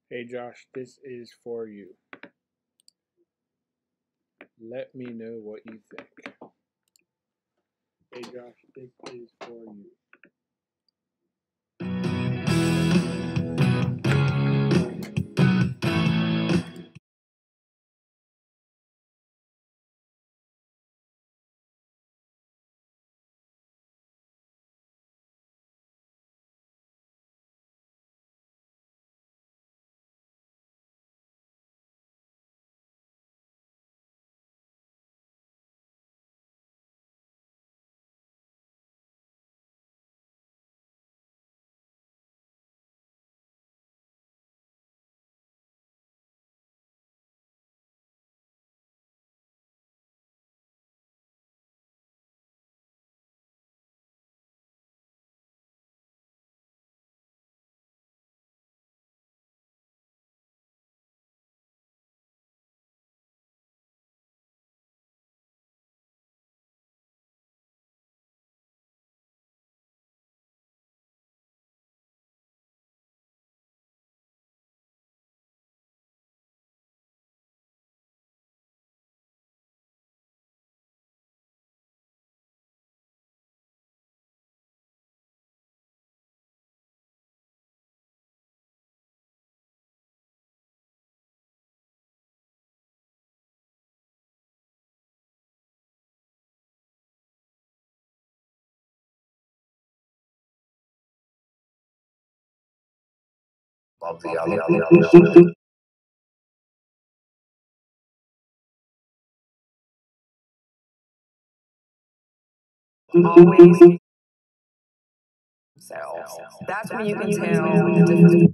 Hey Josh, this is for you. Let me know what you think. Hey Josh, this is for you. Always themselves. That's when you can tell the difference.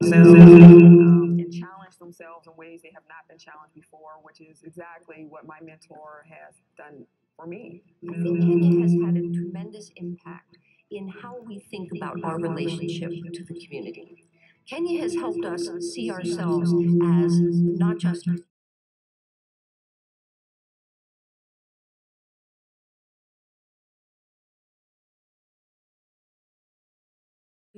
And challenge themselves in ways they have not been challenged before, which is exactly what my mentor has done for me. I think Kenya has had a tremendous impact in how we think about our relationship to the community. Kenya has helped us see ourselves as not just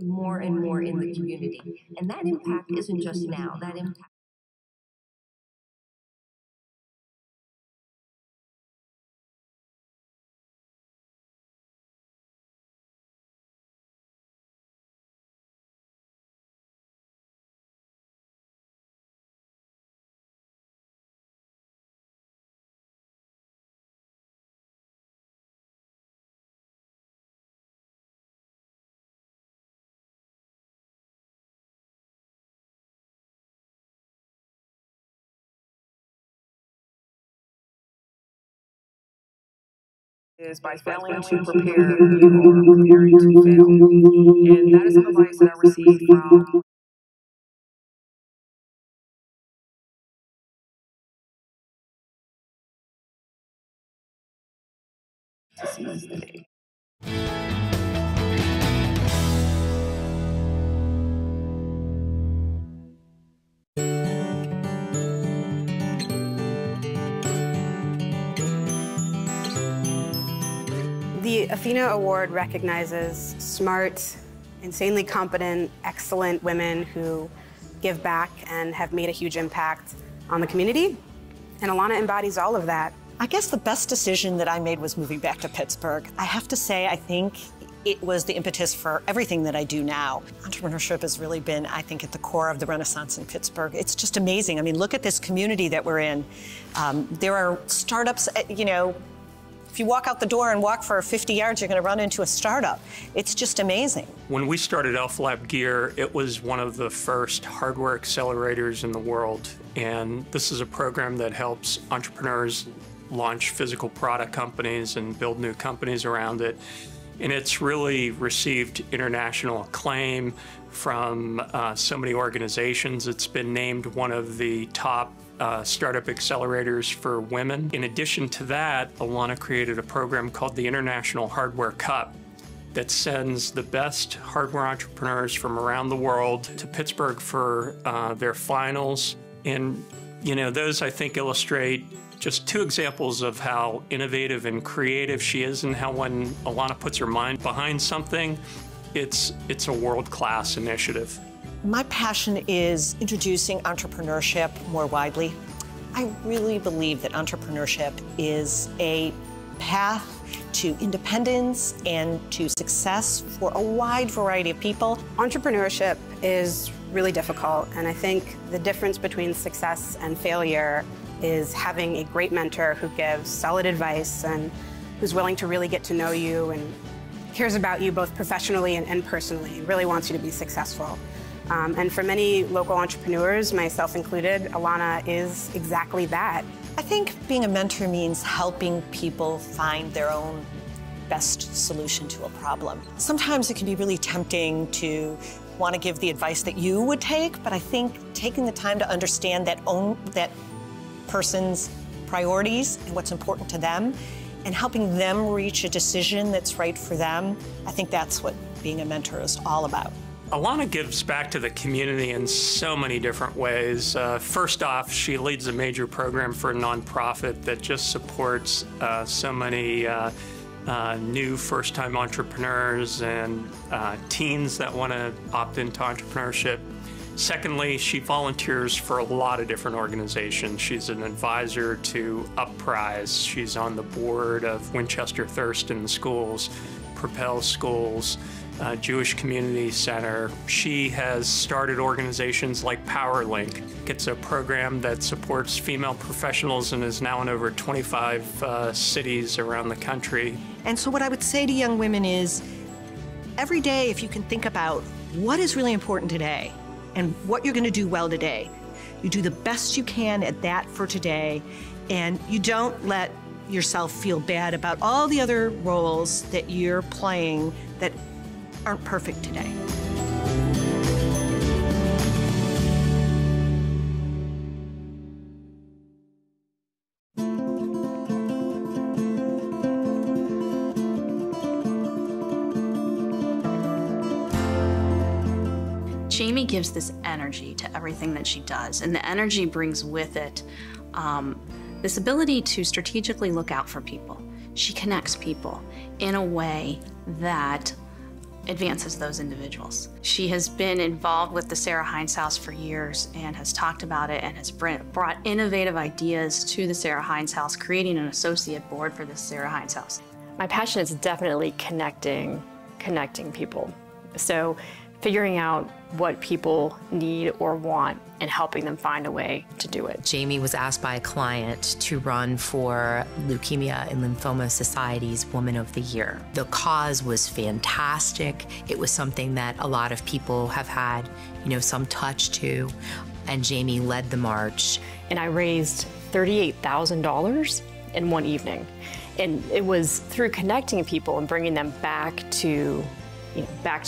more and more in the community. And that impact isn't just now, that impact Is by failing to prepare, you are preparing to fail. And that is some advice that I received from to seize the day. The Athena Award recognizes smart, insanely competent, excellent women who give back and have made a huge impact on the community. And Alana embodies all of that. I guess the best decision that I made was moving back to Pittsburgh. I have to say, I think it was the impetus for everything that I do now. Entrepreneurship has really been, I think, at the core of the Renaissance in Pittsburgh. It's just amazing. I mean, look at this community that we're in. There are startups, you know, if you walk out the door and walk for 50 yards, you're going to run into a startup. It's just amazing. When we started Alpha Lab Gear, it was one of the first hardware accelerators in the world. And this is a program that helps entrepreneurs launch physical product companies and build new companies around it. And it's really received international acclaim from so many organizations. It's been named one of the top startup accelerators for women. In addition to that, Alana created a program called the International Hardware Cup that sends the best hardware entrepreneurs from around the world to Pittsburgh for their finals. And You know, those I think illustrate just two examples of how innovative and creative she is, and how when Alana puts her mind behind something, it's a world-class initiative. My passion is introducing entrepreneurship more widely. I really believe that entrepreneurship is a path to independence and to success for a wide variety of people. Entrepreneurship is really difficult, and I think the difference between success and failure is having a great mentor who gives solid advice and who's willing to really get to know you and cares about you both professionally and personally, and really wants you to be successful. And for many local entrepreneurs, myself included, Alana is exactly that. I think being a mentor means helping people find their own best solution to a problem. Sometimes it can be really tempting to want to give the advice that you would take, but I think taking the time to understand that person's priorities and what's important to them and helping them reach a decision that's right for them, I think that's what being a mentor is all about. Alana gives back to the community in so many different ways. First off, she leads a major program for a nonprofit that just supports so many new first-time entrepreneurs and teens that want to opt into entrepreneurship. Secondly, she volunteers for a lot of different organizations. She's an advisor to Uprise. She's on the board of Winchester Thurston Schools, Propel Schools, Jewish Community Center. She has started organizations like PowerLink. It's a program that supports female professionals and is now in over 25 cities around the country. And so what I would say to young women is, every day if you can think about what is really important today and what you're going to do well today, you do the best you can at that for today, and you don't let yourself feel bad about all the other roles that you're playing that aren't perfect today. Jamie gives this energy to everything that she does, and the energy brings with it this ability to strategically look out for people. She connects people in a way that advances those individuals. She has been involved with the Sarah Hines House for years and has talked about it and has brought innovative ideas to the Sarah Hines House, creating an associate board for the Sarah Hines House. My passion is definitely connecting people. So figuring out what people need or want and helping them find a way to do it. Jamie was asked by a client to run for Leukemia and Lymphoma Society's Woman of the Year. The cause was fantastic. It was something that a lot of people have had, some touch to, and Jamie led the march. And I raised $38,000 in one evening. And it was through connecting people and bringing them back to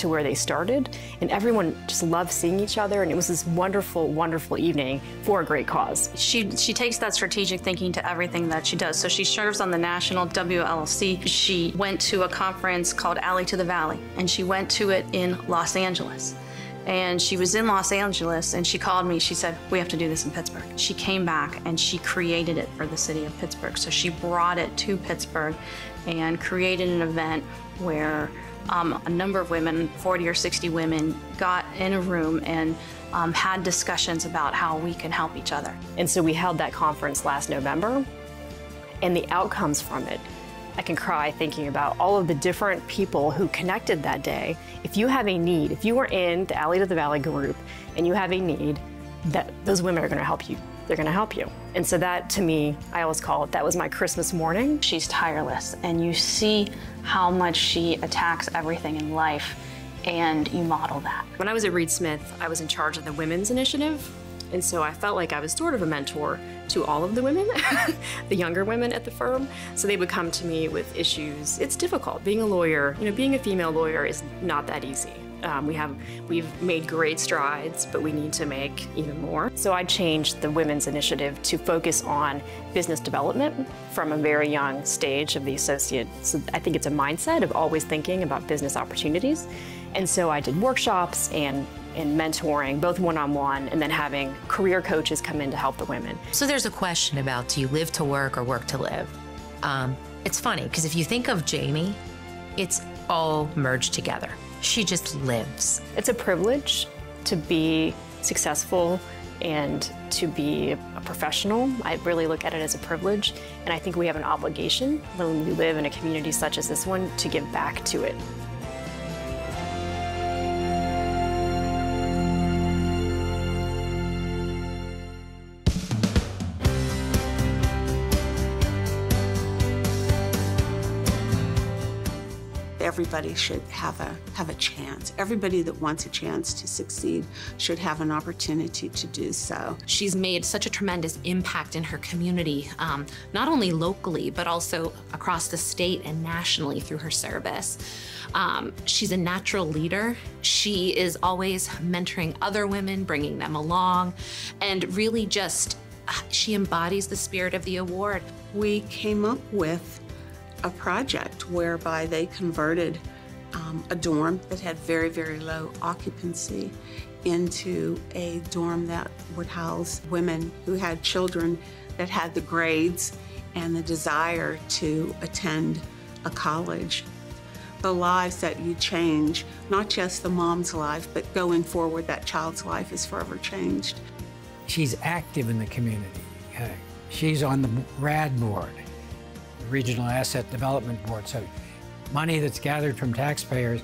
where they started, and everyone just loved seeing each other, and it was this wonderful, wonderful evening for a great cause. She takes that strategic thinking to everything that she does. So she serves on the national WLC. She went to a conference called Alley to the Valley, and she went to it in Los Angeles. And she was in Los Angeles, and she called me. She said, "We have to do this in Pittsburgh." She came back, and she created it for the city of Pittsburgh. So she brought it to Pittsburgh and created an event where a number of women, 40 or 60 women, got in a room and had discussions about how we can help each other. And so we held that conference last November, and the outcomes from it, I can cry thinking about all of the different people who connected that day. If you have a need, if you are in the Alley to the Valley group and you have a need, those women are going to help you. They're going to help you. And so that, to me, I always call it, that was my Christmas morning. She's tireless, and you see how much she attacks everything in life, and you model that. When I was at Reed Smith, I was in charge of the women's initiative, and so I felt like I was sort of a mentor to all of the women, the younger women at the firm. So they would come to me with issues. It's difficult. Being a lawyer, being a female lawyer is not that easy. We've made great strides, but we need to make even more. So I changed the women's initiative to focus on business development from a very young stage of the associate. So I think it's a mindset of always thinking about business opportunities. And so I did workshops and in mentoring, both one-on-one, and then having career coaches come in to help the women. So there's a question about, do you live to work or work to live? It's funny, because if you think of Jamie, it's all merged together. She just lives. It's a privilege to be successful and to be a professional. I really look at it as a privilege, and I think we have an obligation when we live in a community such as this one to give back to it. Everybody should have a chance. Everybody that wants a chance to succeed should have an opportunity to do so. She's made such a tremendous impact in her community, not only locally, but also across the state and nationally through her service. She's a natural leader. She is always mentoring other women, bringing them along, and really just, she embodies the spirit of the award. We came up with a project whereby they converted a dorm that had very, very low occupancy into a dorm that would house women who had children that had the grades and the desire to attend a college. The lives that you change, not just the mom's life, but going forward, that child's life is forever changed. She's active in the community. She's on the RAD board, Regional Asset Development Board. So money that's gathered from taxpayers